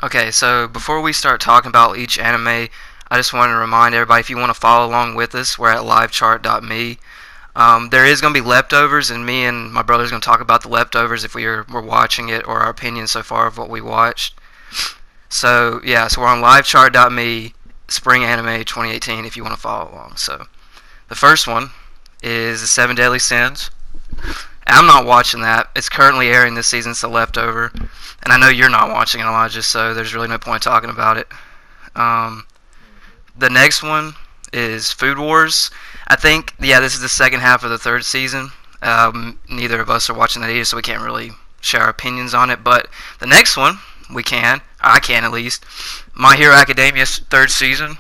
Okay, so before we start talking about each anime, I just want to remind everybody if you want to follow along with us, we're at livechart.me. There is going to be leftovers, and me and my brother's going to talk about the leftovers if we're watching it or our opinions so far of what we watched. So, yeah, so we're on livechart.me, Spring Anime 2018, if you want to follow along. So, the first one is The Seven Deadly Sins. I'm not watching that. It's currently airing this season. It's a leftover. And I know you're not watching it, Elijah, so there's really no point talking about it. The next one is Food Wars. I think, yeah, this is the second half of the third season. Neither of us are watching that either, so we can't really share our opinions on it. But the next one, we can. I can, at least. My Hero Academia's third season.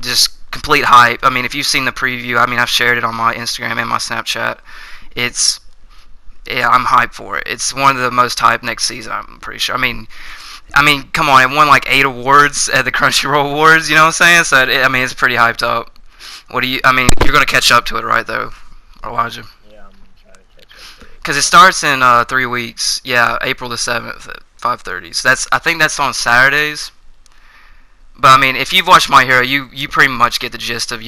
Just complete hype. I mean, if you've seen the preview, I mean, I've shared it on my Instagram and my Snapchat. Yeah, I'm hyped for it. It's one of the most hyped next season, I'm pretty sure. I mean, come on, it won like 8 awards at the Crunchyroll Awards, you know what I'm saying? So, it's pretty hyped up. You're going to catch up to it, right, though, Elijah? Yeah, I'm going to try to catch up to it. Because it starts in 3 weeks. Yeah, April the 7th at 5:30. So I think that's on Saturdays. But, I mean, if you've watched My Hero, you pretty much get the gist of,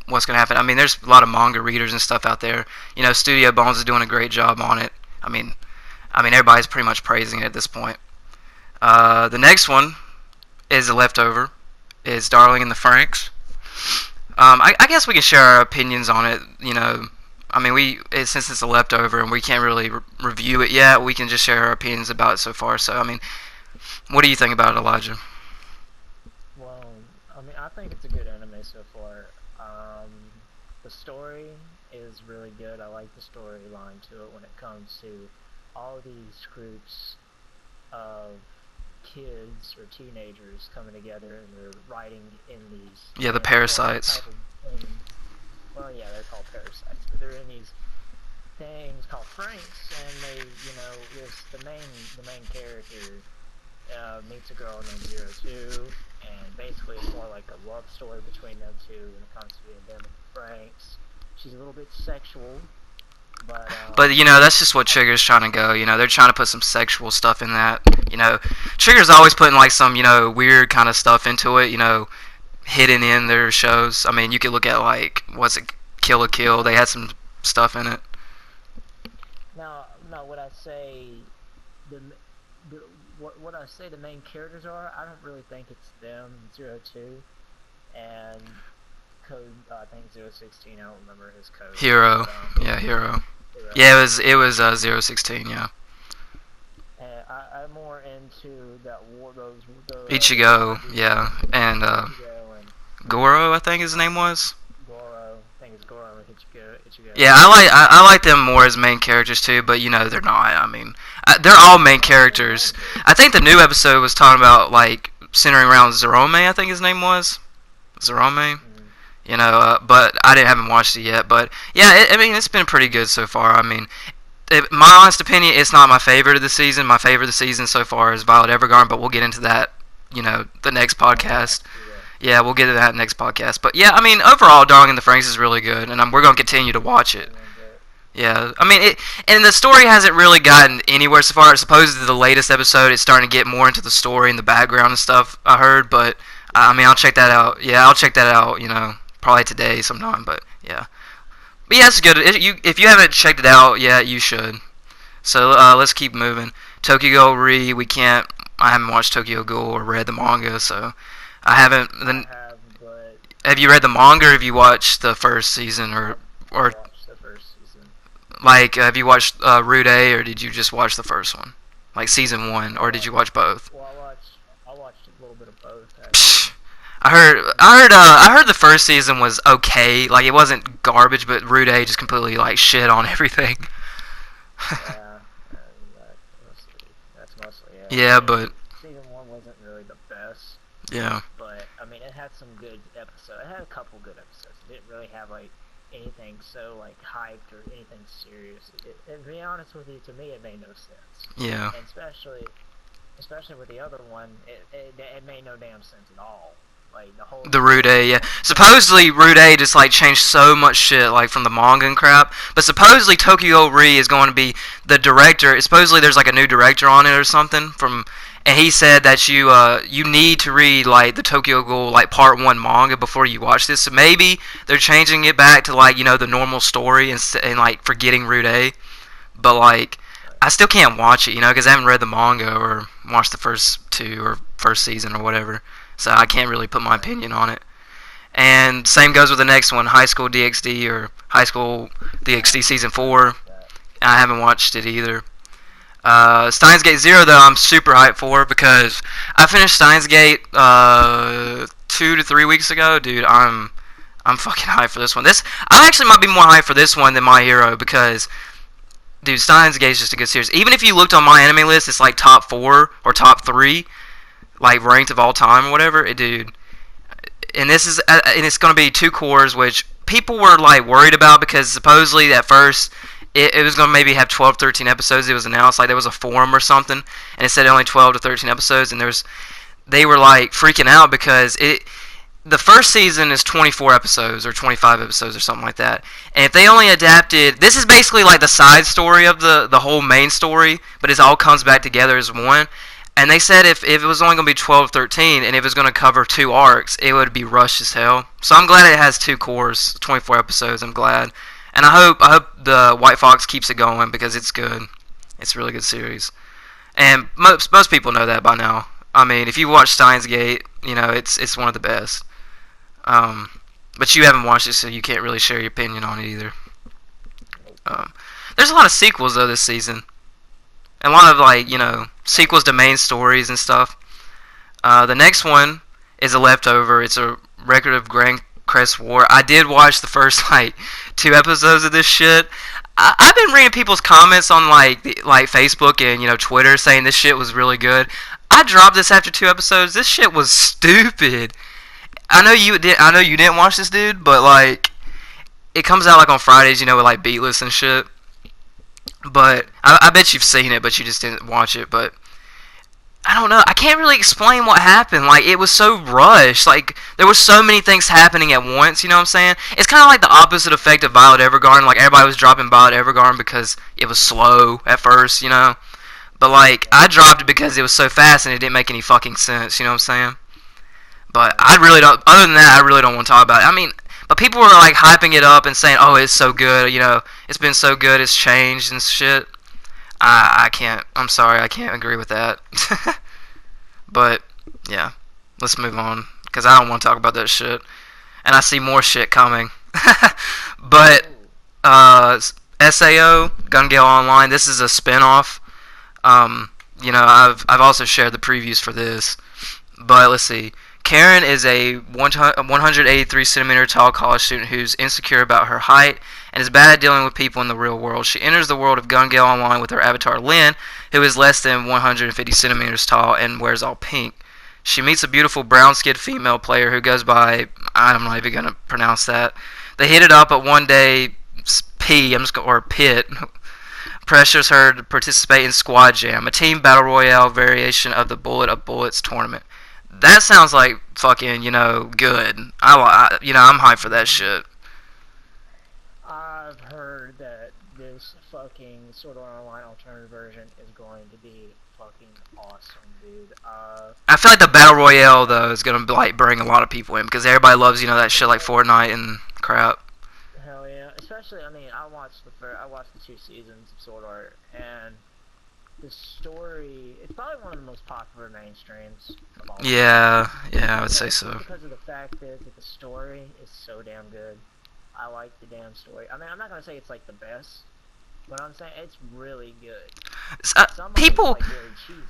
what's going to happen. I mean, there's a lot of manga readers and stuff out there. Studio Bones is doing a great job on it. I mean, everybody's pretty much praising it at this point. The next one is a leftover. It's Darling in the Franxx. I guess we can share our opinions on it. Since it's a leftover and we can't really review it yet, we can just share our opinions about it so far. So, what do you think about it, Elijah? Well, I think it's a good anime so far. The story is really good. I like the storyline to it when it comes to all these groups of kids or teenagers coming together and they're riding in these... Yeah, the parasites. Well, yeah, they're called parasites, but they're in these things called Franxx, and they, the main character meets a girl named Zero Two, and basically it's more like a love story between them two when it comes to them and Franxx. She's a little bit sexual, but that's just what Trigger's trying to go. They're trying to put some sexual stuff in that. Trigger's always putting like some weird kind of stuff into it. Hidden in their shows. I mean, you could look at like Kill la Kill. They had some stuff in it. Now, what I say what I say the main characters are, I don't really think it's them, 02, and code, I think 016, I don't remember his code. Hero. Yeah, Hero. Yeah, it was 016, yeah. And I'm more into that those Ichigo, yeah, and Goro, I think his name was. Goro, I think it's Goro and Ichigo. Yeah, I like them more as main characters too, but they're not. They're all main characters. I think the new episode was talking about like centering around Zerome, I think his name was. Zerome. But I haven't watched it yet. But yeah, it's been pretty good so far. My honest opinion, it's not my favorite of the season. My favorite of the season so far is Violet Evergarden, but we'll get into that, the next podcast. Yeah, we'll get to that next podcast. But yeah, overall, Darling in the Franxx is really good, and we're going to continue to watch it. Yeah, and the story hasn't really gotten anywhere so far. Supposedly the latest episode is starting to get more into the story and the background and stuff, I heard, but, I'll check that out. Yeah, I'll check that out, probably today sometime, but yeah. But yeah, it's good. If you haven't checked it out yet, you should. So, let's keep moving. Tokyo Ghoul Re, I haven't watched Tokyo Ghoul or read the manga, so I haven't. Have you read the manga, or have you watched the first season, or watched the first season. Like, have you watched Route A, or did you just watch the first one? Like season 1, or did you watch both? Well, I watched a little bit of both. I heard the first season was okay. Like, it wasn't garbage, but Route A just completely like shit on everything. Yeah, that's mostly it. Yeah, but season 1 wasn't really the best. Yeah. But it had some good episodes. It had a couple good episodes. It didn't really have like anything so like hyped or anything serious. And to be honest with you, to me, it made no sense. Yeah. And especially with the other one, it made no damn sense at all. Like the Route A, yeah. Supposedly Route A just like changed so much shit like from the manga and crap. But supposedly Tokyo Re is going to be the director. Supposedly there's like a new director on it or something from, and he said that you need to read like the Tokyo Ghoul like Part 1 manga before you watch this. So maybe they're changing it back to like the normal story and like forgetting Route A. But like I still can't watch it, because I haven't read the manga or watched the first two or first season or whatever. So I can't really put my opinion on it. And same goes with the next one, High School DxD or High School DxD Season 4. I haven't watched it either. Steins Gate Zero though I'm super hyped for because I finished Steins Gate 2 to 3 weeks ago, dude. I'm fucking hyped for this one. I actually might be more hyped for this one than My Hero because, dude, Steins Gate is just a good series. Even if you looked on my anime list, it's like top 4 or top 3, like ranked of all time or whatever, dude. And it's gonna be 2 cores, which people were like worried about because supposedly at first it was going to maybe have 12, 13 episodes. It was announced, like there was a forum or something, and it said only 12 to 13 episodes, and they were like freaking out because the first season is 24 episodes or 25 episodes or something like that. And if they only adapted, this is basically like the side story of the whole main story, but it all comes back together as one. And they said if it was only going to be 12, 13, and if it was going to cover 2 arcs, it would be rushed as hell. So I'm glad it has 2 cores, 24 episodes. I'm glad. And I hope the White Fox keeps it going because it's good. It's a really good series. And most people know that by now. I mean, if you watch Steins Gate, it's one of the best. But you haven't watched it, so you can't really share your opinion on it either. There's a lot of sequels though this season. And a lot of like, sequels to main stories and stuff. The next one is a leftover. It's a record of Grand Crest War. I did watch the first like 2 episodes of this shit. I've been reading people's comments on like Facebook and Twitter saying this shit was really good. I dropped this after 2 episodes. This shit was stupid. I know you didn't watch this, dude, but like it comes out like on Fridays, with like beatless and shit. But I bet you've seen it, but you just didn't watch it. But I don't know. I can't really explain what happened. Like, it was so rushed. Like, there were so many things happening at once, you know what I'm saying? It's kind of like the opposite effect of Violet Evergarden. Like, everybody was dropping Violet Evergarden because it was slow at first, But, like, I dropped it because it was so fast and it didn't make any fucking sense, you know what I'm saying? But I really don't, other than that, I really don't want to talk about it. I mean, but people were, like, hyping it up and saying, oh, it's so good, it's been so good, it's changed and shit. I can't. I'm sorry. I can't agree with that. But yeah, let's move on because I don't want to talk about that shit, and I see more shit coming. But SAO Gun Gale Online. This is a spinoff. I've also shared the previews for this. But let's see. Karen is a 183 centimeter tall college student who's insecure about her height and is bad at dealing with people in the real world. She enters the world of Gun Gale Online with her avatar Lynn, who is less than 150 centimeters tall and wears all pink. She meets a beautiful brown-skinned female player who goes by, I'm not even going to pronounce that. They hit it up, but one day Pitt pressures her to participate in Squad Jam, a team battle royale variation of the Bullet of Bullets tournament. That sounds like fucking, good. I'm hyped for that shit. I've heard that this fucking Sword Art Online alternative version is going to be fucking awesome, dude. I feel like the battle royale though is gonna like bring a lot of people in because everybody loves that shit like Fortnite and crap. Hell yeah! Especially, I watched the 2 seasons of Sword Art, and the story, it's probably one of the most popular mainstreams of all time. Yeah, I would say so. Because of the fact that the story is so damn good. I like the damn story. I'm not gonna say it's like the best, but I'm saying it's really good. People like really cheesy.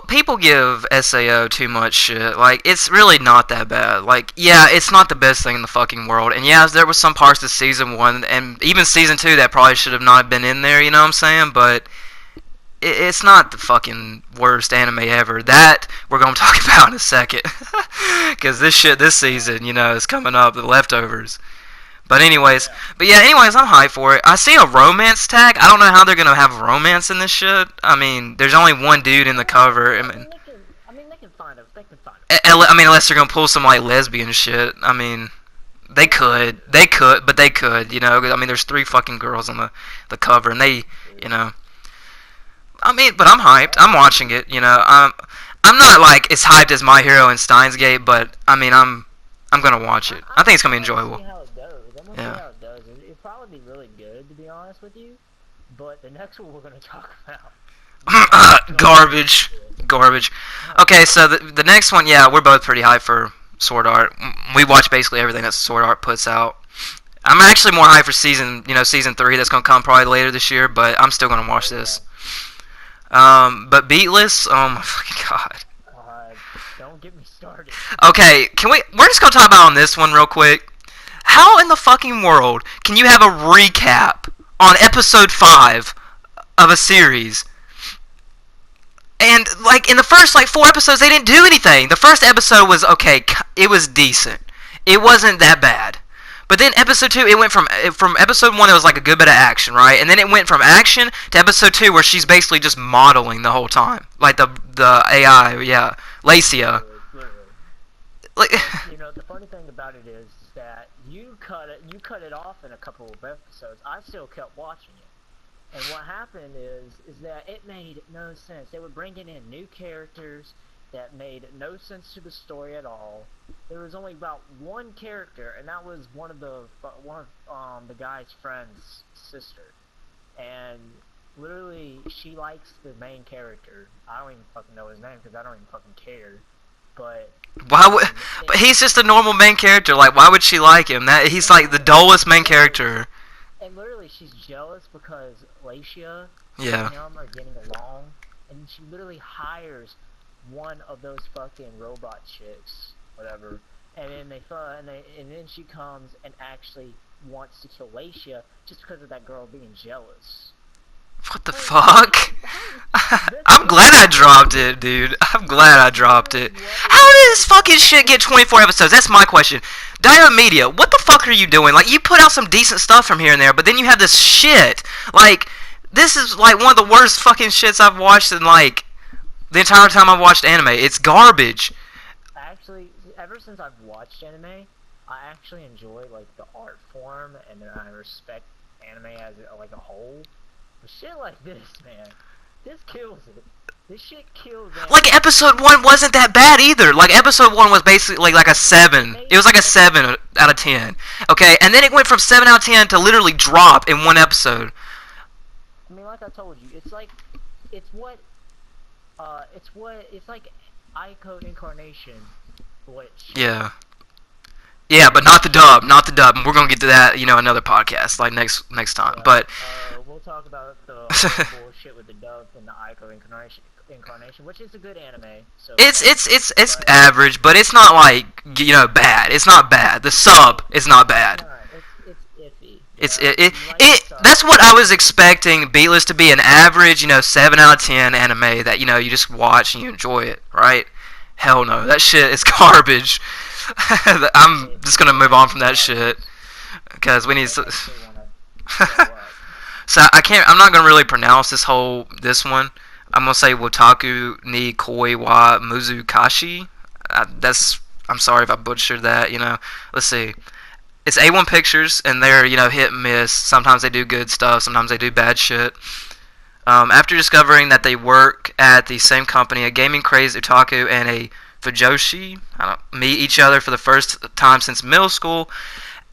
People give SAO too much shit. Like, it's really not that bad. Like, yeah, it's not the best thing in the fucking world. And yeah, there was some parts of season 1 and even season 2 that probably should have not been in there, you know what I'm saying? But it's not the fucking worst anime ever. That we're gonna talk about in a second. Because this season, is coming up, the leftovers. But anyways, I'm hyped for it. I see a romance tag. I don't know how they're gonna have romance in this shit. I mean, there's only one dude in the cover. They can find it. Unless they're gonna pull some like lesbian shit. I mean, they could, but they could. There's 3 fucking girls on the cover, and they. I mean, but I'm hyped. I'm watching it. You know, I'm not like as hyped as My Hero and Steins Gate, but I mean, I'm gonna watch it. I think it's gonna be enjoyable. See how it goes. I'm gonna Yeah. see how it goes. It'll probably be really good, to be honest with you. But the next one we're gonna talk about. Garbage. Garbage. Okay, so the next one, yeah, we're both pretty hyped for Sword Art. We watch basically everything that Sword Art puts out. I'm actually more hyped for season 3 that's gonna come probably later this year, but I'm still gonna watch this. But Beatless, oh my fucking god. Don't get me started. Okay, we're just gonna talk about on this one real quick. How in the fucking world can you have a recap on episode 5 of a series? And like in the first 4 episodes they didn't do anything. The first episode was okay, it was decent. It wasn't that bad. But then episode 2, it went from episode 1, it was like a good bit of action, right? And then it went from action to episode 2 where she's basically just modeling the whole time. Like the AI, yeah, Lacia. Literally. Like You know, the funny thing about it is that you cut it off in a couple of episodes. I still kept watching it. And what happened is that it made no sense. They were bringing in new characters that made no sense to the story at all. There was only about one character, and that was one of the guy's friend's sister. And literally, she likes the main character. I don't even fucking know his name because I don't even fucking care. But why would? But he's just a normal main character. Like, why would she like him? He's like the dullest main character. And literally, she's jealous because Lacia and Yeah. him are getting along, and she literally hires one of those fucking robot chicks, whatever, and then and then she comes and actually wants to kill Lacia just because of that girl being jealous. What the fuck? I'm glad I dropped it, dude. I'm glad I dropped it. How did this fucking shit get 24 episodes? That's my question. Diamond Media, what the fuck are you doing? Like, you put out some decent stuff from here and there, but then you have this shit. Like, this is like one of the worst fucking shits I've watched in like the entire time I've watched anime. It's garbage. Actually, ever since I've watched anime, I actually enjoy like the art form, and I respect anime as like a whole. But shit like this, man, this kills it. This shit kills it. Like, episode 1 wasn't that bad either. Like, episode 1 was basically like a 7. It was like a 7 out of 10. Okay, and then it went from 7 out of 10 to literally drop in one episode. I mean, like I told you, it's like Ico Incarnation, which Yeah. Yeah, but not the dub, not the dub. And we're gonna get to that, another podcast, like next time. But we'll talk about the bullshit with the dub and the Ico Incarnation, which is a good anime. So it's average, but it's not like bad. It's not bad. The sub is not bad. It's iffy. That's what I was expecting Beatless to be, an average, 7 out of 10 anime that you just watch and you enjoy it, right? Hell no, that shit is garbage. I'm just gonna move on from that shit because we need to. So I'm not gonna really pronounce this one. I'm gonna say Wotaku ni koi wa Muzukashii. I'm sorry if I butchered that. Let's see. It's A1 Pictures, and they're hit and miss. Sometimes they do good stuff, sometimes they do bad shit. After discovering that they work at the same company, a gaming crazed otaku and a fujoshi meet each other for the first time since middle school.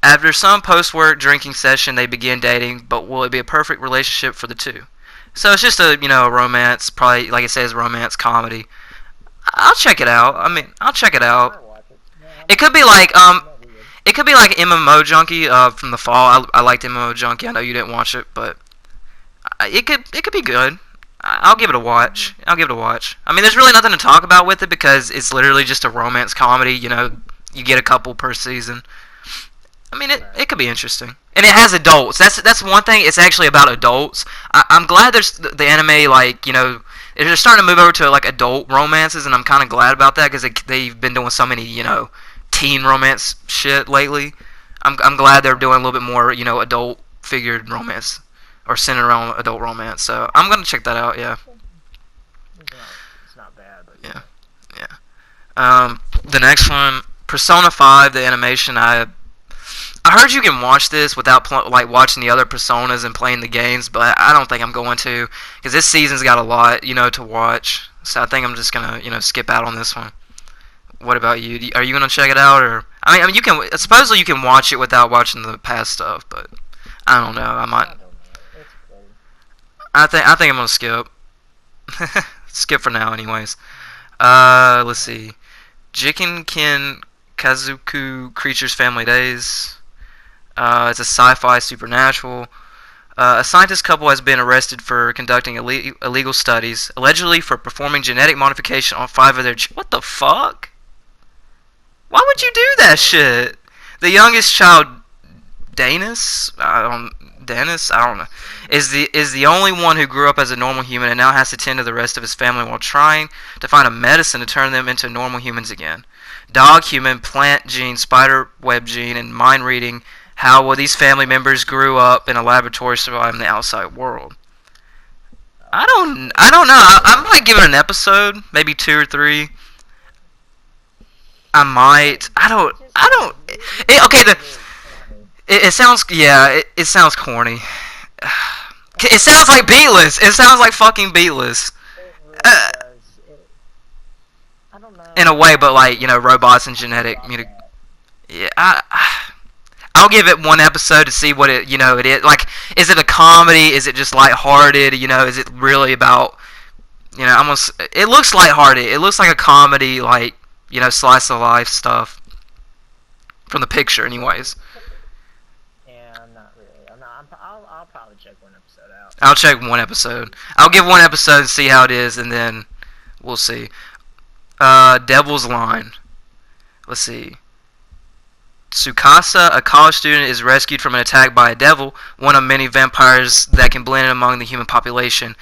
After some post-work drinking session, they begin dating, but will it be a perfect relationship for the two? So it's just a romance, probably like it says, romance comedy. I'll check it out. I'll check it out. It could be like MMO Junkie from the fall. I liked MMO Junkie. I know you didn't watch it, but it could be good. I'll give it a watch. There's really nothing to talk about with it because it's literally just a romance comedy. You get a couple per season. It could be interesting, and it has adults. That's one thing. It's actually about adults. I'm glad there's the anime, they're starting to move over to like adult romances, and I'm kind of glad about that because they've been doing so many teen romance shit lately. I'm glad they're doing a little bit more adult figured romance or centered around adult romance. So I'm gonna check that out. Yeah. It's not bad, but yeah. The next one, Persona 5, the animation. I heard you can watch this without like watching the other personas and playing the games, but I don't think I'm going to because this season's got a lot, to watch. So I think I'm just gonna, skip out on this one. What about you? Are you gonna check it out, or I mean, you can supposedly you can watch it without watching the past stuff, but I don't know. I might. I think I'm gonna skip. Skip for now, anyways. Let's see. Jikenkin Kazuku Creatures Family Days. It's a sci-fi supernatural. A scientist couple has been arrested for conducting illegal studies, allegedly for performing genetic modification on 5 of their. What the fuck? Why would you do that shit? The youngest child, Dennis, I don't know, is the only one who grew up as a normal human and now has to tend to the rest of his family while trying to find a medicine to turn them into normal humans again. Dog, human, plant gene, spider web gene, and mind reading. How well these family members grew up in a laboratory surviving the outside world. I don't know. I might give it an episode, maybe 2 or 3. I might. I don't. Okay. It sounds. Yeah. It sounds corny. It sounds like Beatless. It sounds like fucking Beatless. I don't know. In a way, but like robots and genetic. Yeah. I'll give it 1 episode to see what it is. Like, is it a comedy? Is it just lighthearted? Is it really about almost? It looks lighthearted. It looks like a comedy, like slice of life stuff from the picture, anyways. Yeah, I'm not really. I'll probably check 1 episode out. I'll check 1 episode. I'll give 1 episode and see how it is, and then we'll see. Devil's Line. Let's see. Tsukasa, a college student, is rescued from an attack by a devil, one of many vampires that can blend in among the human population.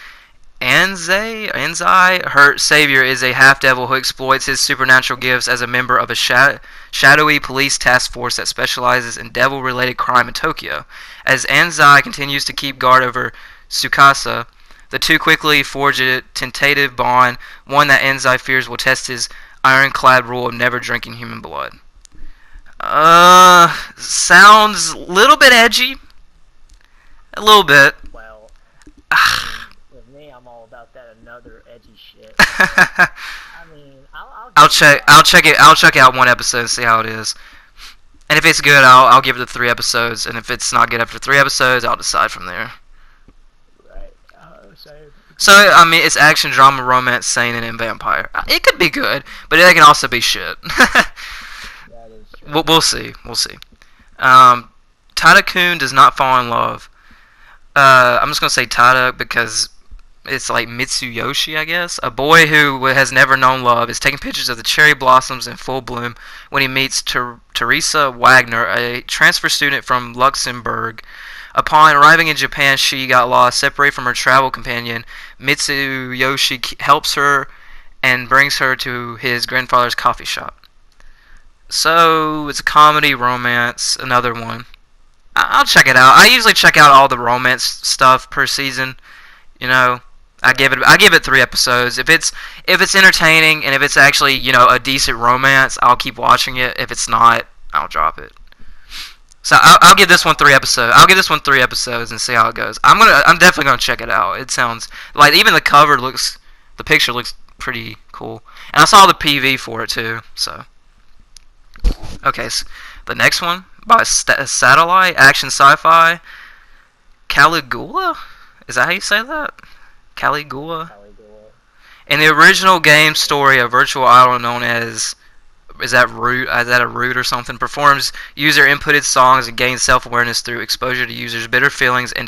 Anzai, her savior, is a half-devil who exploits his supernatural gifts as a member of a shadowy police task force that specializes in devil-related crime in Tokyo. As Anzai continues to keep guard over Tsukasa, the two quickly forge a tentative bond, one that Anzai fears will test his ironclad rule of never drinking human blood. Sounds a little bit edgy. A little bit. Well, with me, I'm all about that another edgy shit. I'll check out 1 episode and see how it is. And if it's good, I'll give it the 3 episodes. And if it's not good after 3 episodes, I'll decide from there. Right. So I mean, it's action, drama, romance, seinen, and vampire. It could be good, but it can also be shit. We'll see. Tada-kun does not fall in love. I'm just gonna say Tada because it's like Mitsuyoshi, I guess. A boy who has never known love is taking pictures of the cherry blossoms in full bloom when he meets Teresa Wagner, a transfer student from Luxembourg. Upon arriving in Japan, she got lost, separated from her travel companion. Mitsuyoshi helps her and brings her to his grandfather's coffee shop. So, it's a comedy, romance, another one. I'll check it out. I usually check out all the romance stuff per season. I give it 3 episodes. If it's entertaining and if it's actually, a decent romance, I'll keep watching it. If it's not, I'll drop it. So I'll give this one 3 episodes. I'll give this one 3 episodes and see how it goes. I'm definitely gonna check it out. It sounds like even the picture looks pretty cool. And I saw the PV for it too, so. Okay, so the next one by Satellite Action Sci-Fi, Caligula. Is that how you say that? Caligula. In the original game story, a virtual idol known as is that a root or something performs user inputted songs and gains self-awareness through exposure to users' bitter feelings and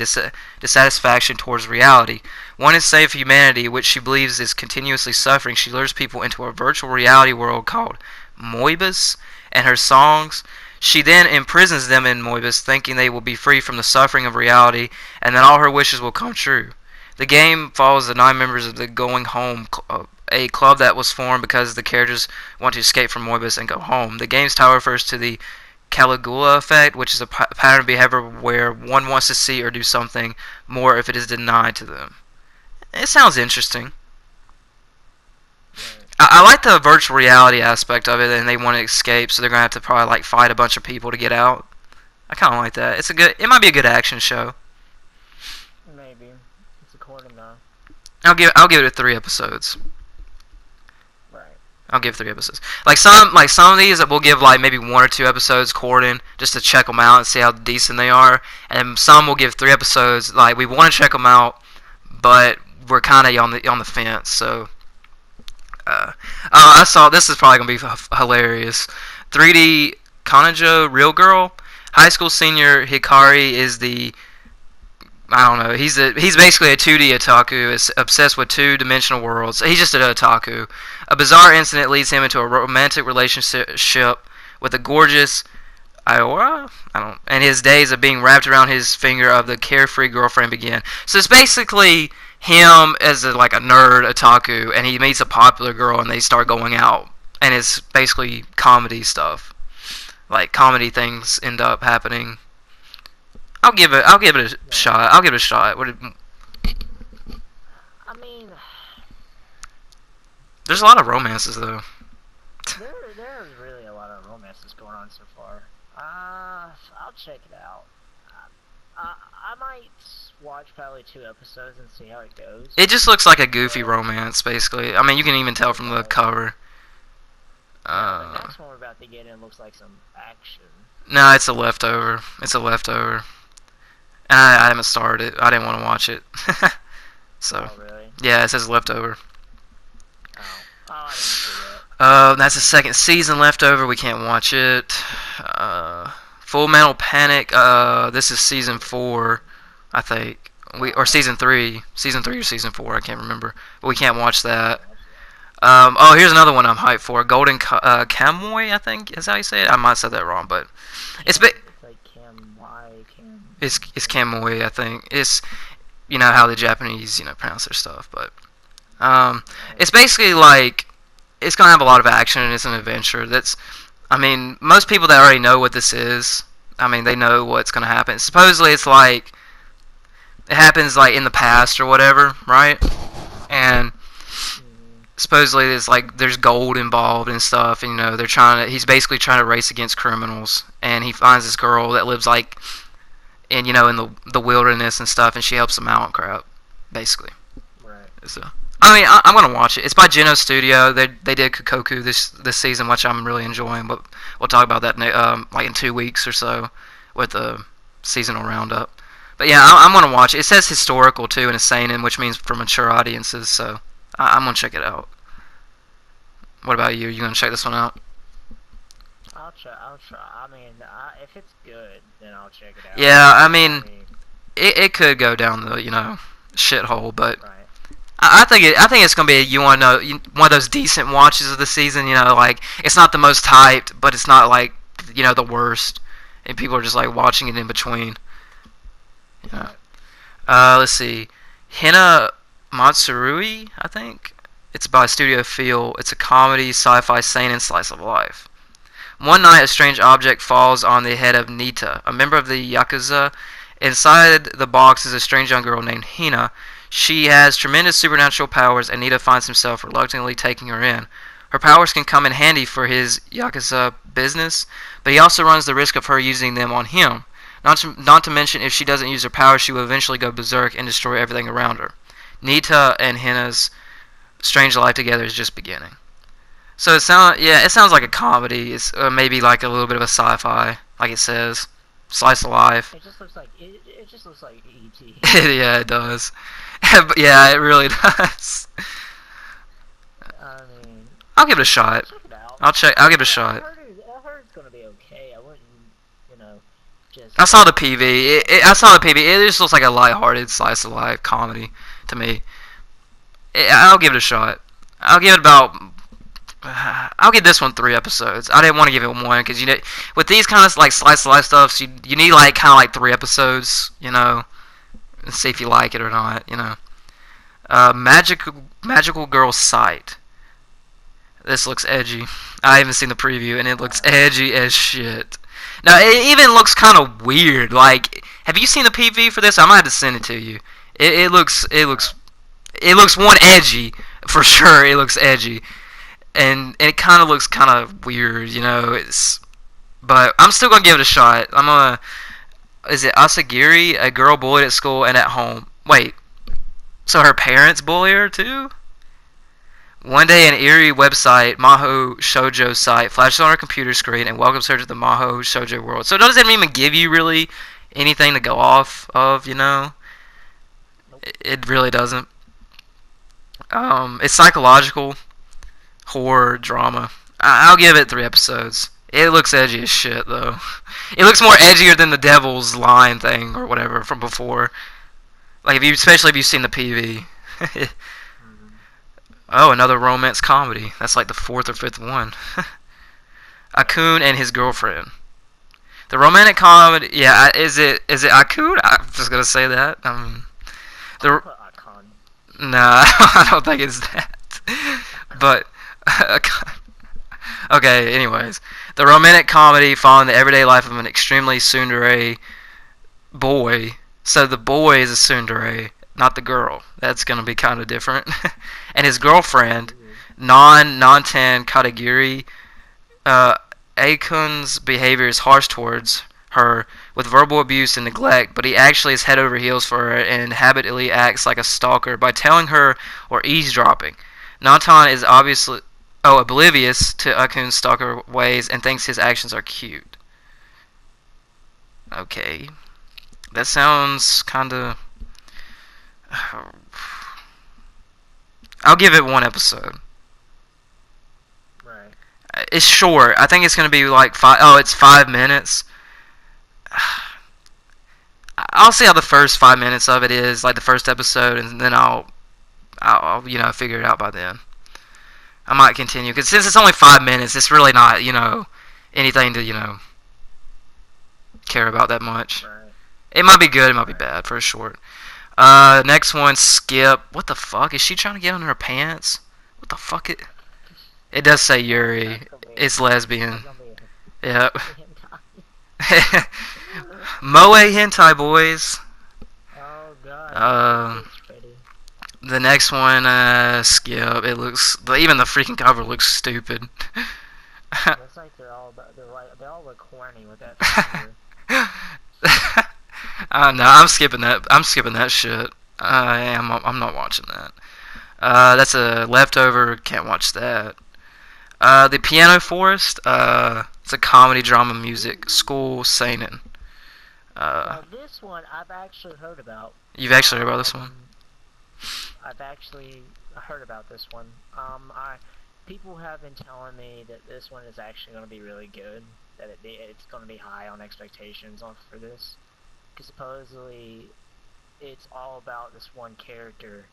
dissatisfaction towards reality. One is saved humanity, which she believes is continuously suffering. She lures people into a virtual reality world called Moebius and her songs. She then imprisons them in Moebius, thinking they will be free from the suffering of reality and that all her wishes will come true. The game follows the 9 members of the Going Home, a club that was formed because the characters want to escape from Moebius and go home. The game's title refers to the Caligula effect, which is a pattern of behavior where one wants to see or do something more if it is denied to them. It sounds interesting. I like the virtual reality aspect of it, and they want to escape, so they're going to have to probably like fight a bunch of people to get out. I kind of like that. It might be a good action show. Maybe. It's according though. I'll give it 3 episodes. Right. I'll give 3 episodes. Like some of these, we'll give like maybe 1 or 2 episodes courting just to check them out and see how decent they are. And some will give 3 episodes. Like we want to check them out, but we're kind of on the fence. So, I saw this is probably gonna be hilarious. 3D Kanojo Real Girl. High school senior Hikari is the I don't know. He's basically a 2D otaku, is obsessed with 2-dimensional worlds. He's just an otaku. A bizarre incident leads him into a romantic relationship with a gorgeous Iora. And his days of being wrapped around his finger of the carefree girlfriend begin. So it's basically him as a nerd otaku, and he meets a popular girl, and they start going out, and it's basically comedy stuff. Like comedy things end up happening. I'll give it a shot. I'll give it a shot. I mean, there's a lot of romances though. there's really a lot of romances going on so far. I'll check it out. I might watch probably 2 episodes and see how it goes. It just looks like a goofy romance, basically. I mean, you can even tell from the cover. The next one we're about to get in looks like some action. No, it's a leftover. It's a leftover. I haven't started it. I didn't want to watch it. So, oh, really? yeah, it says leftover. I didn't see that. That's the 2nd season leftover. We can't watch it. Full Metal Panic. This is season 4, I think. Or season 3 or season 4. I can't remember. But we can't watch that. Here's another one I'm hyped for. Golden Kamuy, I think is how you say it. I might have said that wrong, but it's like It's Kamuy, I think. It's how the Japanese pronounce their stuff, but it's basically like it's gonna have a lot of action and it's an adventure. Most people that already know what this is, they know what's gonna happen. Supposedly it's like it happens like in the past or whatever, right? And supposedly it's like there's gold involved and stuff, and he's basically trying to race against criminals, and he finds this girl that lives like in the wilderness and stuff, and she helps him out and crap, basically. Right. So I'm gonna watch it. It's by Geno Studio. They did Kokoku this season, which I'm really enjoying, but we'll talk about that like in 2 weeks or so with the seasonal roundup. But yeah, I'm gonna watch it. It says historical too, and it's seinen, which means for mature audiences. So I'm gonna check it out. What about you? You gonna check this one out? I'll try. If it's good, then I'll check it out. Yeah, it could go down the shithole, but right. I think it's gonna be one of those decent watches of the season. Like it's not the most hyped, but it's not like the worst, and people are just like watching it in between. Yeah. Let's see, Hinamatsuri, I think. It's by Studio Feel. It's a comedy, sci-fi, seinen slice of life. One night, a strange object falls on the head of Nita, a member of the Yakuza. Inside the box is a strange young girl named Hina. She has tremendous supernatural powers, and Nita finds himself reluctantly taking her in. Her powers can come in handy for his Yakuza business, but he also runs the risk of her using them on him. Not to mention, if she doesn't use her powers, she will eventually go berserk and destroy everything around her. Nita and Hina's strange life together is just beginning. So it sounds like a comedy. It's maybe like a little bit of a sci-fi, like it says, slice of life. It just looks like E.T. Yeah, it does. But yeah, it really does. I'll give it a shot. Check it out. I'll give it a shot. I heard it's gonna be okay. I wouldn't, just. I saw the PV. I saw the PV. It just looks like a lighthearted slice of life comedy to me. I'll give it a shot. I'll give this one 3 episodes. I didn't want to give it 1 because with these kind of like slice of life stuff, you need like kind of like 3 episodes, and see if you like it or not, Magical Girl Sight. This looks edgy. I haven't seen the preview, and it looks edgy as shit. Now it even looks kind of weird. Like, have you seen the PV for this? I might have to send it to you. It looks one edgy for sure. It looks edgy. And it kind of looks kind of weird, But I'm still gonna give it a shot. I'm gonna. Is it Asagiri, a girl bullied at school and at home? Wait, so her parents bully her too? One day, an eerie website, Mahou Shoujo site, flashes on her computer screen and welcomes her to the Mahou Shoujo world. So it doesn't even give you really anything to go off of, you know? Nope. It really doesn't. It's psychological, horror, drama. I'll give it 3 episodes. It looks edgy as shit, though. It looks more edgier than the Devil's Line thing or whatever from before. Like, especially if you've seen the PV. Oh, another romance comedy. That's like the 4th or 5th one. Akun and his girlfriend. The romantic comedy. Yeah, is it Akun? I'm just gonna say that. The nah, I don't think it's that. But okay. Anyways, the romantic comedy following the everyday life of an extremely tsundere boy. So the boy is a tsundere, not the girl. That's gonna be kind of different. And his girlfriend, non-ten Katagiri, Akun's behavior is harsh towards her with verbal abuse and neglect, but he actually is head over heels for her and habitually acts like a stalker by telling her or eavesdropping. Nantan is obviously oblivious to Akun's stalker ways and thinks his actions are cute. Okay. That sounds kinda... I'll give it 1 episode. Right. It's short. I think it's gonna be like 5... Oh, it's 5 minutes. I'll see how the first 5 minutes of it is, like the first episode, and then I'll figure it out by then. I might continue, because since it's only 5 minutes, it's really not, anything to, care about that much. Right. It might be good, it might be bad, for a short. Next one, Skip. What the fuck? Is she trying to get on her pants? What the fuck? It does say Yuri. It's lesbian. Yep. Moe hentai, boys. Oh god. The next one, Skip. It looks... Even the freaking cover looks stupid. Looks like they all look corny with that finger. No, I'm skipping that. I'm skipping that shit. I'm not watching that. That's a leftover. Can't watch that. The Piano Forest. It's a comedy, drama, music, school seinen. Now this one I've actually heard about. You've actually heard about this one? I've actually heard about this one. People have been telling me that this one is actually going to be really good. That it's going to be high on expectations for this. Because supposedly it's all about this one character,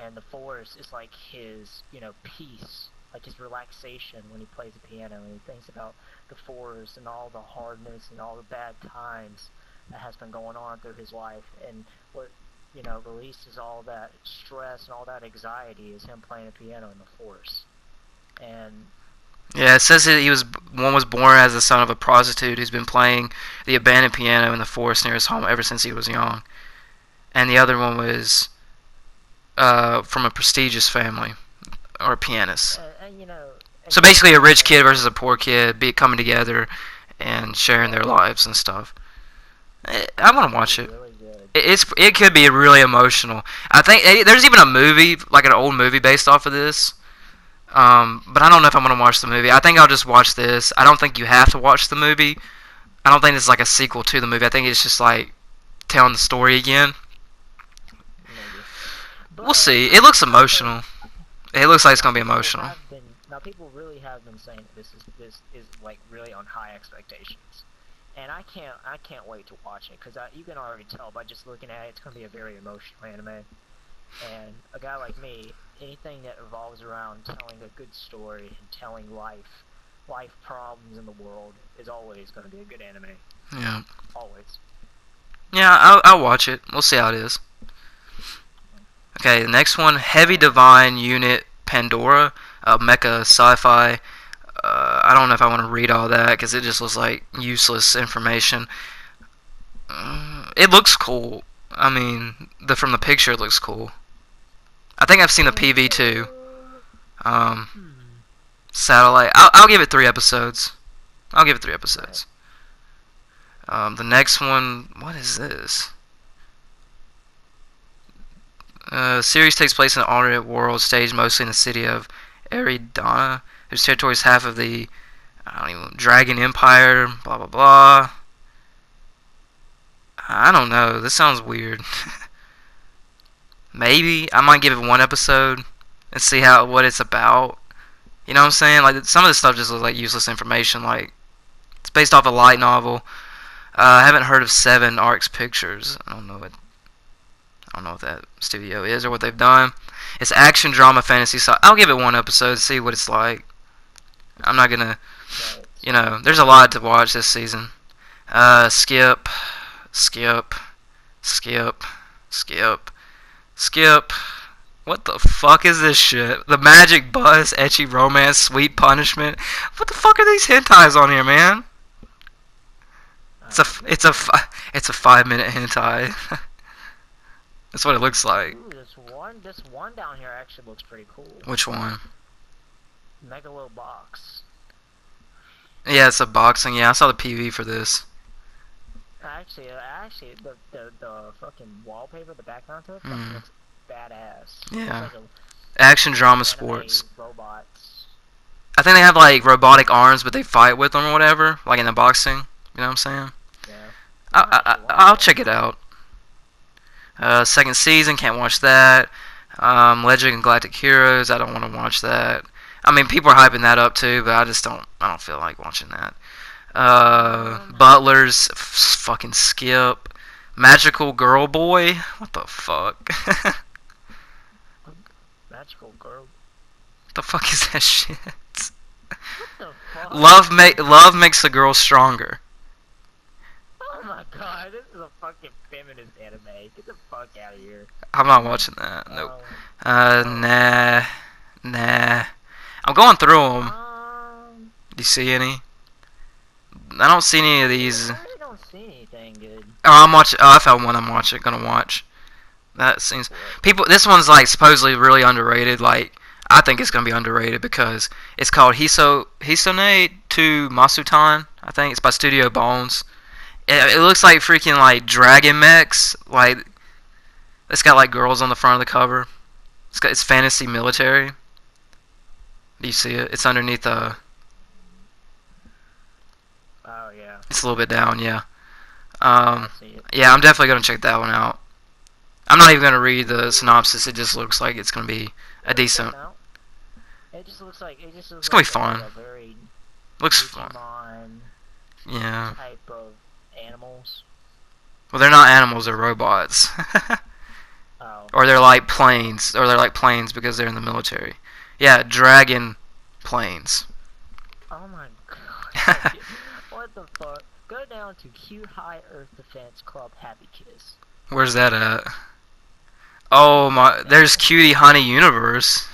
and the forest is like his, peace, like his relaxation when he plays the piano, and he thinks about the forest and all the hardness and all the bad times that has been going on through his life, and what releases all that stress and all that anxiety is him playing the piano in the forest. And yeah, it says that one was born as the son of a prostitute who's been playing the abandoned piano in the forest near his home ever since he was young, and the other one was from a prestigious family or a pianist. So basically, a rich kid versus a poor kid coming together and sharing their lives and stuff. I want to watch it. It could be really emotional. I think there's even a movie, like an old movie, based off of this. But I don't know if I'm going to watch the movie. I think I'll just watch this. I don't think you have to watch the movie. I don't think it's like a sequel to the movie. I think it's just like telling the story again. We'll see. It looks emotional. It looks like it's going to be emotional. Now people really have been saying that this is like really on high expectations. And I can't wait to watch it, because you can already tell by just looking at it, it's going to be a very emotional anime. And a guy like me, anything that revolves around telling a good story and telling life problems in the world is always going to be a good anime. Yeah. Always. Yeah, I'll watch it. We'll see how it is. Okay, the next one, Heavy Divine Unit Pandora, mecha sci-fi. I don't know if I want to read all that, because it just looks like useless information. It looks cool. I mean, from the picture, it looks cool. I think I've seen the PV too. Satellite. I'll give it 3 episodes. I'll give it 3 episodes. The next one, what is this? The series takes place in an alternate world, staged mostly in the city of Eridana, whose territory is half of the Dragon Empire. Blah blah blah. I don't know. This sounds weird. Maybe I might give it one episode and see what it's about. You know what I'm saying? Like some of this stuff just looks like useless information. Like it's based off a light novel. I haven't heard of Seven Arcs Pictures. I don't know what that studio is or what they've done. It's action, drama, fantasy. So I'll give it one episode, see what it's like. I'm not gonna, there's a lot to watch this season. Skip. What the fuck is this shit? The Magic Bus, Ecchi Romance, Sweet Punishment. What the fuck are these hentais on here, man? It's a 5-minute hentai. That's what it looks like. Ooh, this one down here actually looks pretty cool. Which one? Megalo box. Yeah, it's a boxing. Yeah, I saw the PV for this. Actually, the fucking wallpaper, the background to it, looks badass. Yeah. Like Action, drama, sports. Robots. I think they have like robotic arms, but they fight with them or whatever, like in the boxing. You know what I'm saying? Yeah. I'll check it out. Second season, can't watch that. Legend and Galactic Heroes, I don't want to watch that. I mean, people are hyping that up too, but I don't feel like watching that. Butlers, fucking skip. Magical Girl Boy, what the fuck? Magical Girl. What the fuck is that shit? What the fuck? Love makes a girl stronger. Oh my god, this is a fucking feminist anime. Get the fuck out of here. I'm not watching that. Nope. Nah. I'm going through them. Do you see any? I don't see any of these. I really don't see anything good. Oh, I'm watching. Oh, I found one. Gonna watch. That seems. This one's like supposedly really underrated. Like I think it's gonna be underrated because it's called Hisone to Masotan. I think it's by Studio Bones. It looks like freaking like dragon mechs. Like it's got like girls on the front of the cover. It's fantasy military. Do you see it? It's underneath Oh yeah. It's a little bit down, yeah. I see it. Yeah, I'm definitely gonna check that one out. I'm not even gonna read the synopsis. It just looks like it's gonna be a decent. It just looks like It's gonna be fun. A very Looks fun. Yeah. Type of animals. Well, they're not animals. They're robots. Oh. Or they're like planes. Or they're like planes because they're in the military. Yeah, dragon planes. Oh my god. What the fuck? Go down to Q High Earth Defense Club Happy Kiss. Where's that at? Oh my, there's Cutie Honey Universe.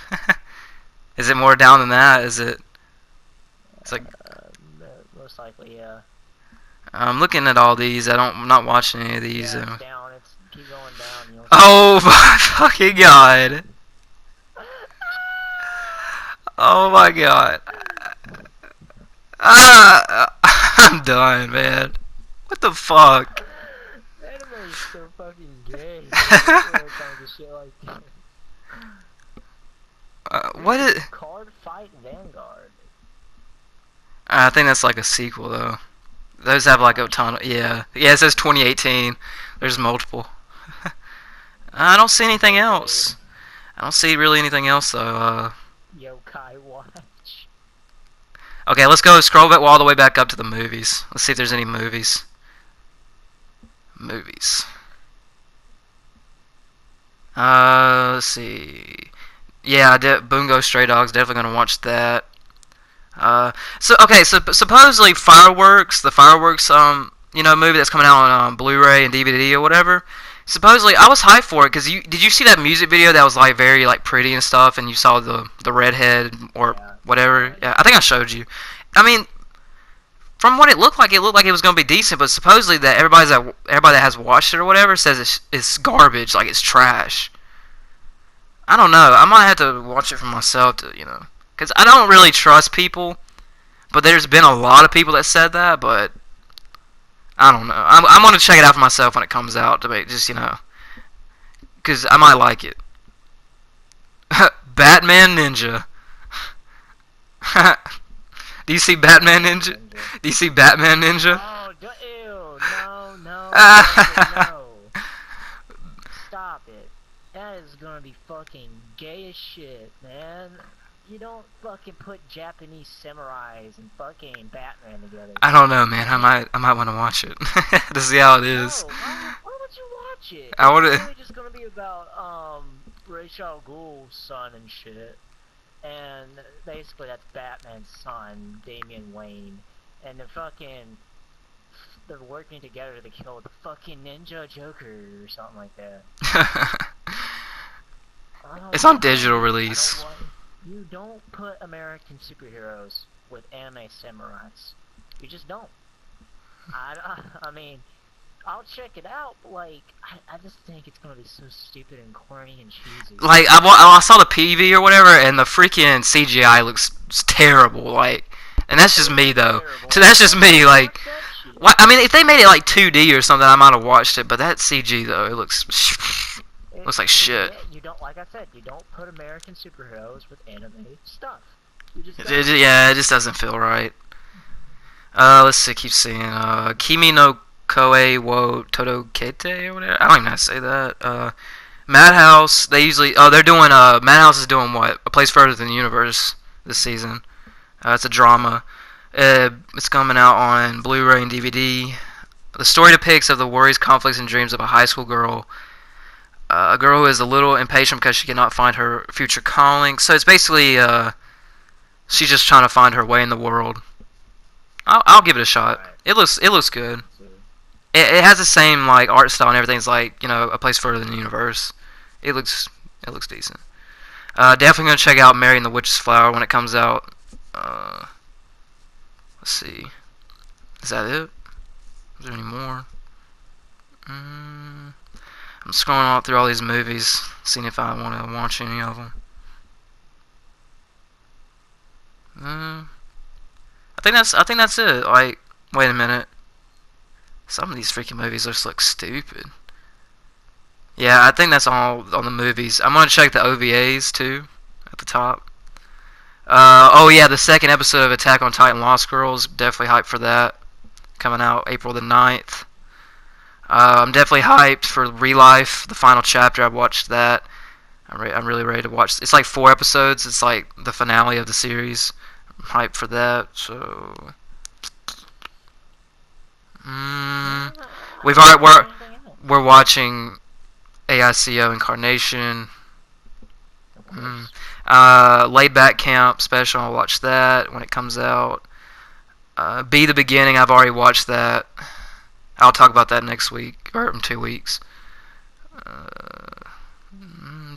Is it more down than that? Is it? It's like. Most likely, yeah. I'm looking at all these. I'm not watching any of these. Yeah, it's down. Keep going down. You'll Oh my fucking god. Oh my god. I'm done, man. What the fuck? Anime is so fucking gay. What is? Card Fight Vanguard. I think that's like a sequel though. Those have like a ton of yeah. It says 2018. There's multiple. I don't see anything else. I don't see really anything else though. Yokai Watch. Okay, let's go scroll all the way back up to the movies. Let's see if there's any movies. Let's see. Yeah, Bungo Stray Dogs. Definitely gonna watch that. So supposedly Fireworks, the Fireworks, movie that's coming out on Blu-ray and DVD or whatever. Supposedly, I was hyped for it because did you see that music video that was like very like pretty and stuff, and you saw the redhead or whatever? Yeah, I think I showed you. I mean, from what it looked like it was gonna be decent, but supposedly that everybody that has watched it or whatever says it's garbage, like it's trash. I don't know. I might have to watch it for myself to because I don't really trust people, but there's been a lot of people that said that, but I don't know. I'm gonna check it out for myself when it comes out to make just because I might like it. Batman Ninja. Do you see Batman Ninja? Do you see Batman Ninja? Oh, ew! No! Stop it! That is gonna be fucking gay as shit, man. You don't fucking put Japanese samurais and fucking Batman together. I don't know, man. I might want to watch it to see how it is. No, why would you watch it? I would. It's really just gonna be about Ra's al Ghul's son and shit, and basically that's Batman's son, Damian Wayne, and they're working together to kill the fucking Ninja Joker or something like that. It's on digital release. You don't put American superheroes with anime samurais. You just don't. I mean, I'll check it out, but like, I just think it's gonna be so stupid and corny and cheesy. Like, I saw the PV or whatever, and the freaking CGI looks terrible. Like, and that's just me though. So that's just me. Like, I mean, if they made it like 2D or something, I might have watched it. But that CG though, it looks like shit. You don't, like I said, you don't put American superheroes with anime stuff. You just Yeah, it just doesn't feel right. Let's see, keep seeing. Kimi no Koe wo Todokete or whatever. I don't even know how to say that. Madhouse. They're doing. Madhouse is doing what? A Place Further Than the Universe this season. It's a drama. It's coming out on Blu-ray and DVD. The story depicts of the worries, conflicts, and dreams of a high school girl. A girl who is a little impatient because she cannot find her future calling. So it's basically she's just trying to find her way in the world. I'll give it a shot. It looks good. It has the same like art style and everything's like A Place Further Than the Universe. It looks decent. Definitely gonna check out Mary and the Witch's Flower when it comes out. Let's see. Is that it? Is there any more? I'm scrolling all through all these movies, seeing if I want to watch any of them. I think that's it. Like, wait a minute. Some of these freaking movies just look stupid. Yeah, I think that's all on the movies. I'm gonna check the OVAs too, at the top. Oh yeah, the second episode of Attack on Titan Lost Girls. Definitely hyped for that. Coming out April the 9th. I'm definitely hyped for Relife, the final chapter. I've watched that. I'm really ready to watch. It's like 4 episodes. It's like the finale of the series. I'm hyped for that. So, we're watching AICO Incarnation. Laid Back Camp special. I'll watch that when it comes out. Be the Beginning. I've already watched that. I'll talk about that next week, or in 2 weeks.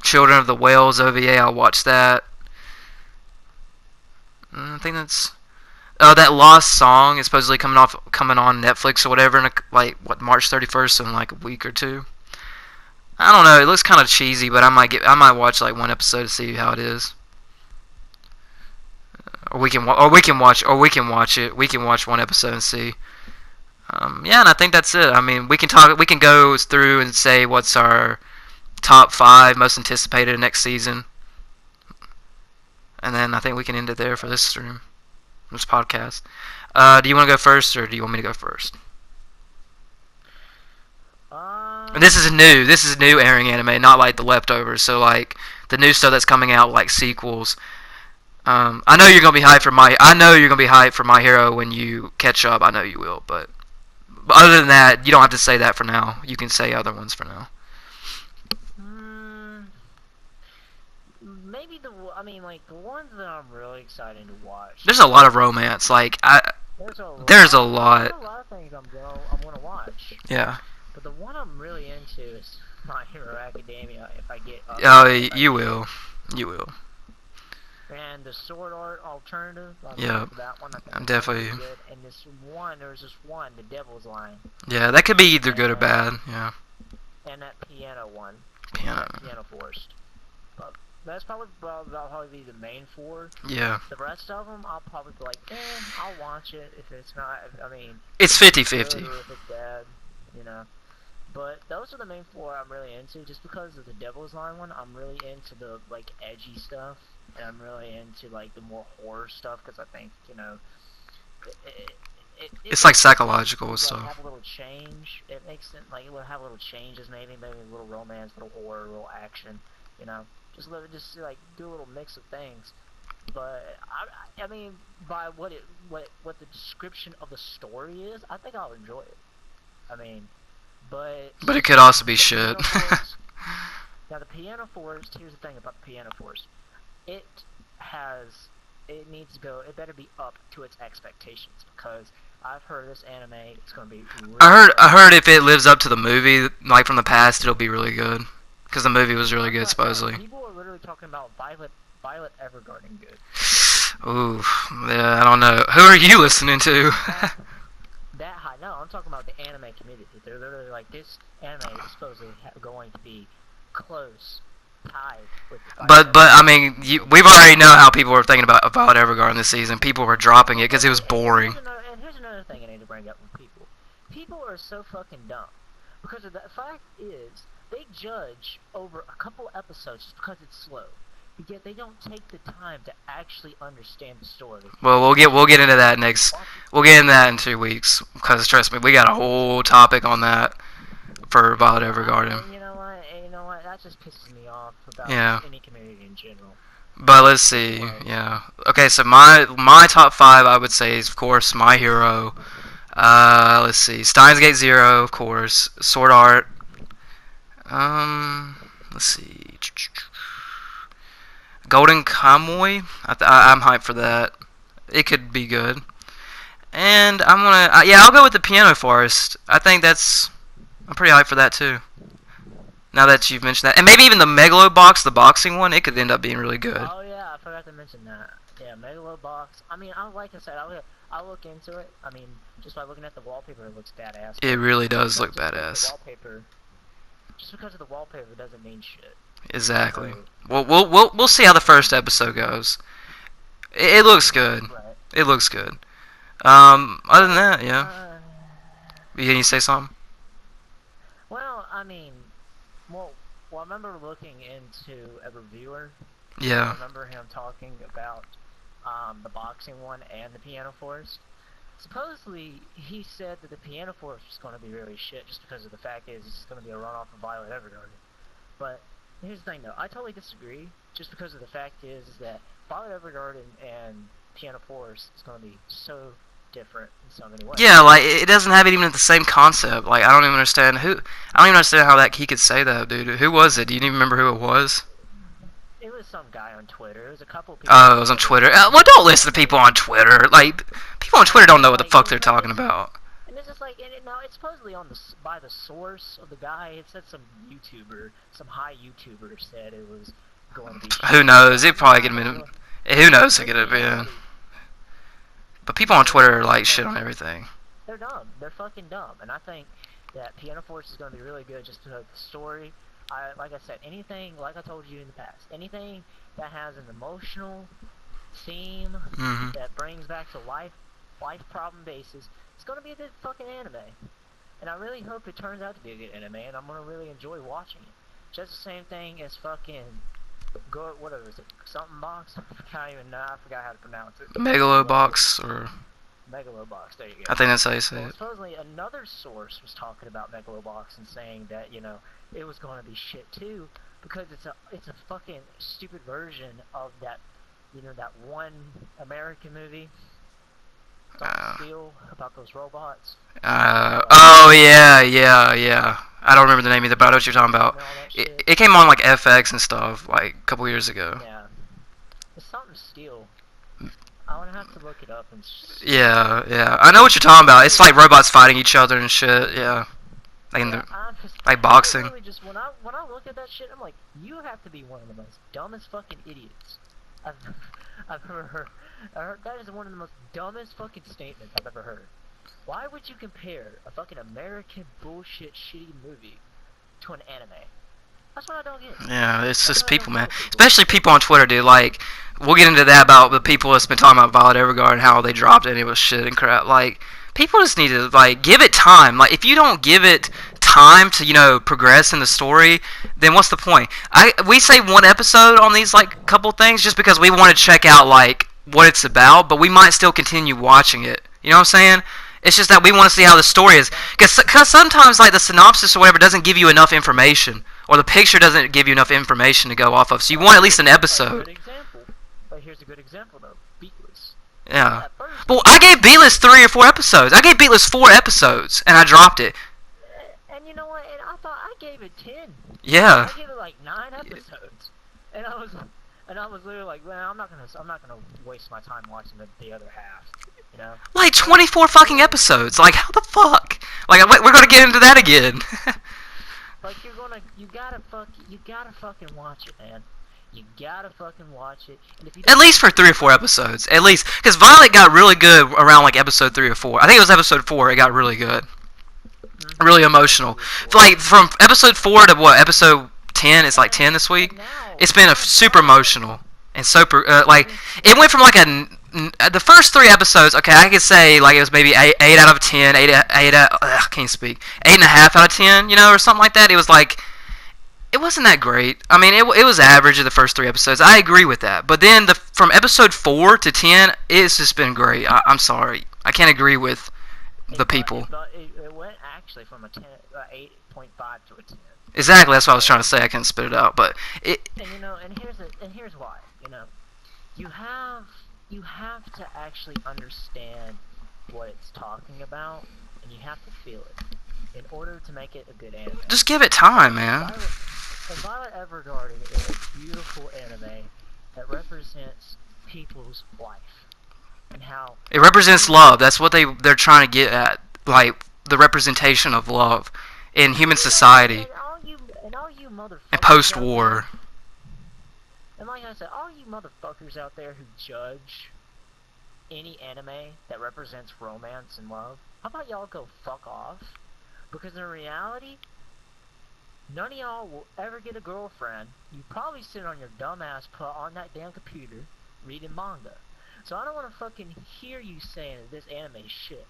Children of the Whales OVA, I'll watch that. I think that's... that Lost Song is supposedly coming on Netflix or whatever, in March 31st, so in like a week or 2. I don't know, it looks kind of cheesy, but I might watch like 1 episode to see how it is. Or we can watch it. We can watch 1 episode and see. Yeah, and I think that's it. I mean, we can go through and say what's our top 5 most anticipated next season. And then I think we can end it there for this stream, this podcast. Do you want to go first, or do you want me to go first? And this is new airing anime, not like the leftovers. So like the new stuff that's coming out, like sequels. I know you're gonna be hyped for My Hero when you catch up. I know you will, but other than that, you don't have to say that for now. You can say other ones for now. Maybe the ones that I'm really excited to watch. There's a lot of romance. Like there's a lot. There's a lot of things I'm gonna watch. Yeah. But the one I'm really into is My Hero Academia. If I get. You will. And the Sword Art Alternative. Yeah. That one. I'm definitely. Good. And there's this one, The Devil's Line. Yeah, that could be either good or bad. Yeah. And that piano one. Piano Forest. But That's probably that'll probably be the main four. Yeah. The rest of them, I'll probably be like, I'll watch it if it's not. I mean, It's good 50-50. or if it's bad, you know. But those are the main four I'm really into. Just because of the Devil's Line one, I'm really into the like edgy stuff, and I'm really into like the more horror stuff because I think It's like makes psychological sense to, like, stuff. have a little change. It makes sense, like it would have little changes, maybe a little romance, a little horror, a little action, you know. Just like do a little mix of things. But I mean, by what the description of the story is, I think I'll enjoy it. I mean, but But it could also be the shit. Piano Forest. Now the Piano Forest. Here's the thing about the Piano Forest. It needs to go. It better be up to its expectations because I've heard this anime. It's gonna be. Really I heard if it lives up to the movie, like from the past, it'll be really good. Because the movie was really good, supposedly. People are literally talking about Violet Evergarden good. Ooh, yeah, I don't know. Who are you listening to? That high? No, I'm talking about the anime community. They're literally like, this anime is supposedly going to be close tied with. But I mean, we've already know how people were thinking about Evergarden this season. People were dropping it because it was boring. And here's another thing I need to bring up with people. People are so fucking dumb because of the fact is they judge over a couple episodes just because it's slow. Yet they don't take the time to actually understand the story. Well, we'll get into that next. We'll get into that in 2 weeks because trust me, we got a whole topic on that for Violet Evergarden. You know what? That just pisses me off about any community in general. But let's see, yeah. Okay, so my top 5, I would say, is of course My Hero. Let's see, Steins Gate Zero, of course, Sword Art. Let's see. Golden Kamuy, I'm hyped for that. It could be good. And I'm gonna, I'll go with the Piano Forest. I'm pretty hyped for that too. Now that you've mentioned that, and maybe even the Megalo box, the boxing one, it could end up being really good. Oh yeah, I forgot to mention that. Yeah, Megalo box. I mean, like I said, I'll look into it. I mean, just by looking at the wallpaper, it looks badass. It really does look badass. Just because of the wallpaper doesn't mean shit. Exactly. We'll see how the first episode goes. It looks good. Right. It looks good. Other than that, yeah. Can you say something? Well, I mean, I remember looking into a reviewer. Yeah. I remember him talking about the boxing one and the Piano Forest. Supposedly, he said that the Piano Forest was going to be really shit just because of the fact is it's going to be a runoff of Violet Evergarden. But here's the thing, though. I totally disagree. Just because of the fact is that Violet Evergarden and Piano Forest is going to be so different in so many ways. Yeah, like it doesn't have even the same concept. Like I don't even understand how that he could say that, dude. Who was it? Do you even remember who it was? It was some guy on Twitter. It was a couple people. Oh, it was on Twitter. Well, don't listen to people on Twitter. Like people on Twitter don't know what the fuck they're talking about. And it's just like, it's supposedly by the source of the guy. It said some YouTuber, some high YouTuber said it was going to be. Who knows? It probably could have been. Who knows? It could have been. But people on Twitter like shit on everything. They're dumb. They're fucking dumb. And I think that Piano Force is going to be really good just because the story. Like I said, anything, like I told you in the past, anything that has an emotional theme that brings back to life problem basis, it's going to be a good fucking anime. And I really hope it turns out to be a good anime, and I'm going to really enjoy watching it. Just the same thing as fucking, whatever is it, something box? I forgot how to pronounce it. Megalo box, or... Megalobox, there you go. I think that's how you say it. Supposedly another source was talking about Megalobox and saying that, it was going to be shit too, because it's a fucking stupid version of that, that one American movie, Don't Steal, about those robots. Oh yeah. I don't remember the name either, but I know what you're talking about. It came on like FX and stuff, like a couple years ago. Yeah. It's something Steel. I would have to look it up and. Yeah. I know what you're talking about. It's like robots fighting each other and shit. Yeah. Like boxing. Really just when I look at that shit, I'm like, you have to be one of the most dumbest fucking idiots I've ever heard. That is one of the most dumbest fucking statements I've ever heard. Why would you compare a fucking American bullshit shitty movie to an anime? That's what I don't get. Yeah, it's That's just what I people, don't man. get with people. Especially people on Twitter, dude. Like, we'll get into that about the people that's been talking about Violet Evergarden and how they dropped it and it was shit and crap. Like, people just need to, like, give it time. Like, if you don't give it time to, progress in the story, then what's the point? We say one episode on these, like, couple things just because we want to check out, like, what it's about, but we might still continue watching it. You know what I'm saying? It's just that we want to see how the story is. Because sometimes, like, the synopsis or whatever doesn't give you enough information. Or the picture doesn't give you enough information to go off of. So you want at least an episode. But here's a good example, though. Beatless. Yeah. Well, I gave Beatless 3 or 4 episodes. I gave Beatless 4 episodes, and I dropped it. And you know what? And I thought I gave it 10. Yeah. I gave it like 9 episodes. And I was literally like, man, I'm not gonna waste my time watching the other half. You know? Like 24 fucking episodes. Like, how the fuck? Like, we're gonna get into that again. Like, you gotta fucking watch it, man. You gotta fucking watch it. And if you At least for 3 or 4 episodes. At least. Because Violet got really good around, like, episode 3 or 4. I think it was episode 4 it got really good. Really emotional. Like, from episode 4 to, what, episode 10? It's like 10 this week? It's been super emotional. And super, like, it went from, like, the first 3 episodes, okay, I could say, like, it was maybe 8 out of 10, 8 I can't speak, 8.5 out of 10, or something like that. It was, like, it wasn't that great. I mean, it was average of the first 3 episodes. I agree with that. But then, from episode 4 to 10, it's just been great. I'm sorry. I can't agree with the people. It went, actually, from a 8.5 to a 10. Exactly, that's what I was trying to say. I couldn't spit it out, but it... And here's why, you have to actually understand what it's talking about, and you have to feel it in order to make it a good anime. Just give it time, man. Violet Evergarden is a beautiful anime that represents people's life and how it represents love. That's what they're trying to get at, like the representation of love in human society and all you motherfuckers and post-war. And like I said, all you motherfuckers out there who judge any anime that represents romance and love, how about y'all go fuck off? Because in reality, none of y'all will ever get a girlfriend. You probably sit on your dumb ass on that damn computer reading manga. So I don't want to fucking hear you saying that this anime is shit.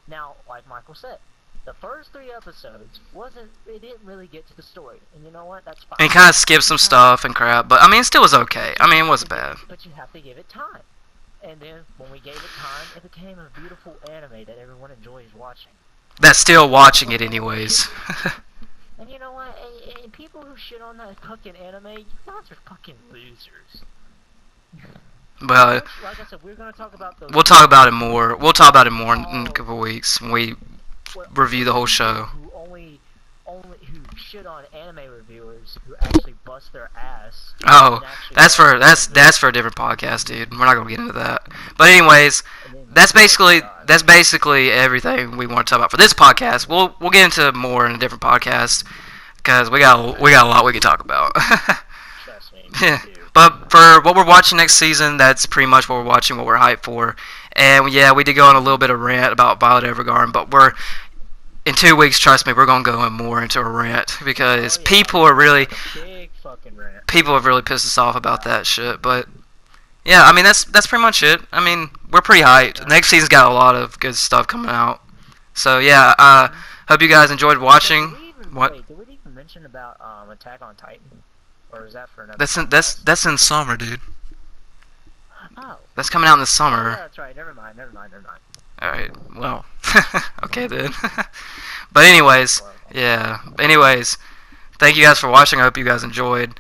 Now, like Michael said, the first 3 episodes it didn't really get to the story. And you know what? That's fine. And kind of skipped some stuff and crap, but I mean, it still was okay. I mean, it wasn't bad. But you have to give it time. And then, when we gave it time, it became a beautiful anime that everyone enjoys watching. That's still watching it anyways. And you know what? And people who shit on that fucking anime, you guys are fucking losers. But like I said, we're gonna talk about those. we'll talk about it more. We'll talk about it more in a couple of weeks when we review the whole show. Who shit on anime reviewers who actually bust their ass. Oh, that's for a different podcast, dude. We're not gonna get into that. But anyways, that's basically everything we want to talk about for this podcast. We'll get into more in a different podcast because we got a lot we can talk about. Trust me. Yeah. But for what we're watching next season, that's pretty much what we're watching, what we're hyped for. And yeah, we did go on a little bit of rant about Violet Evergarden, but in 2 weeks, trust me, we're gonna go more into a rant because people have really pissed us off about that shit. But yeah, I mean that's pretty much it. I mean, we're pretty hyped. Next season's got a lot of good stuff coming out. So yeah, hope you guys enjoyed watching. Did we even mention about Attack on Titan? Or is that for another? That's in summer, dude. Oh. That's coming out in the summer. Yeah, that's right. Never mind. Alright, well, okay then. But anyways, yeah. Anyways, thank you guys for watching. I hope you guys enjoyed.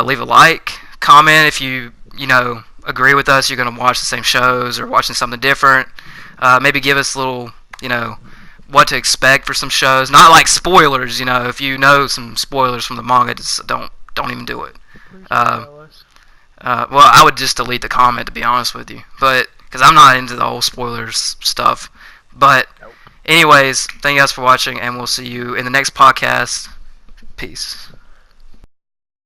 Leave a like, comment if you agree with us. You're gonna watch the same shows or watching something different. Maybe give us a little, what to expect for some shows. Not like spoilers, If you know some spoilers from the manga, just don't even do it. Well, I would just delete the comment, to be honest with you. But because I'm not into the whole spoilers stuff. But anyways, thank you guys for watching, and we'll see you in the next podcast. Peace.